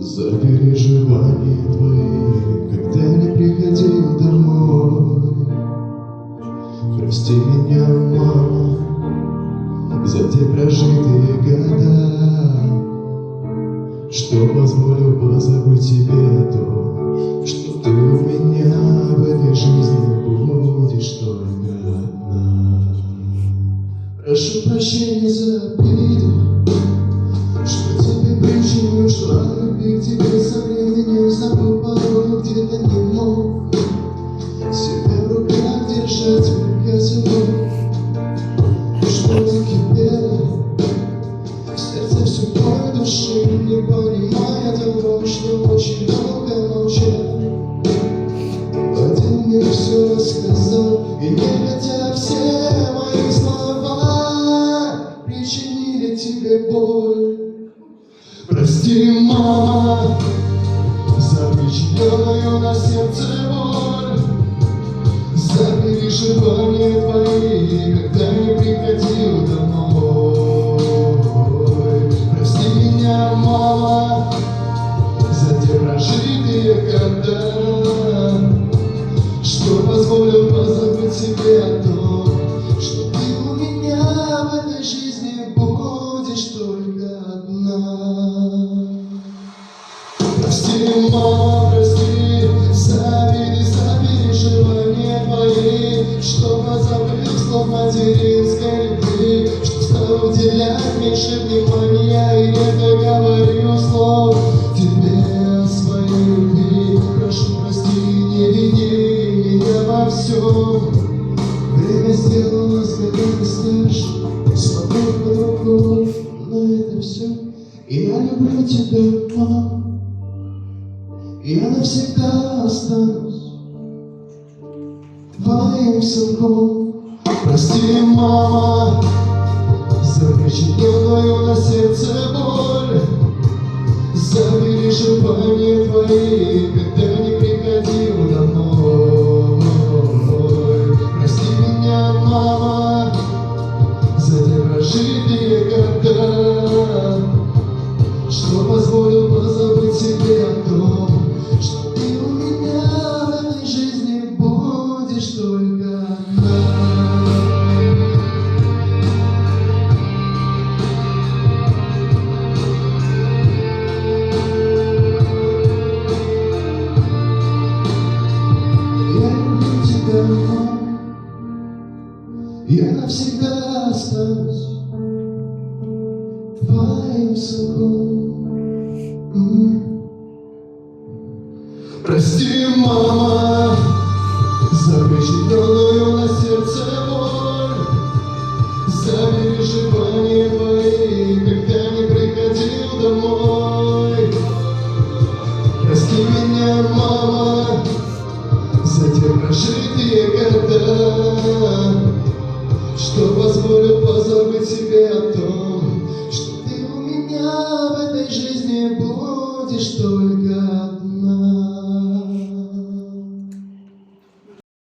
За переживания твои, когда не приходил домой. Прости меня, мама, за те прожитые года, что позволил позабыть тебе то, что ты у меня в этой жизни будешь только одна. Прошу прощения за обиду, что тебе причиню, что о любви к тебе со временем забыл порой, где-то не мог себя в руках держать, я сегодня что-то кипело в сердце всю боль души, не понимая того, что очень долго молчал. Один мне все рассказал, и не хотя все мои слова причинили тебе боль. Прости, мама, за причиненную на сердце боль, за переживания твои, когда не приходил домой. Прости меня, мама, за те прожитые года, что позволил позабыть себе о том, что ты у меня в этой жизни будешь только одна. Прости, мама, прости, за обиды, за переживания твои, что позабыл слов материнской любви, что стал уделять меньше внимания и редко говорил слов тебе о своей любви. Прошу, прости, не вини меня во всем. Время сделало нас годами старше, смотрю по-другому на это все. И я люблю тебя, мама, я навсегда останусь твоим сынком. Прости, мама, за причиненную на сердце боль, за переживания твои, когда не приходил домой. Прости меня, мама, за те прожитые года, что позволил позабыть себе о том, что ты у меня в этой жизни будешь только одна. Я люблю тебя, мама, я навсегда останусь твоим сынком. Прости, мама, за причиненную на сердце боль, за переживания твои, когда не приходил домой. Прости меня, мама, за те прожитые года, что позволил позабыть себе о том,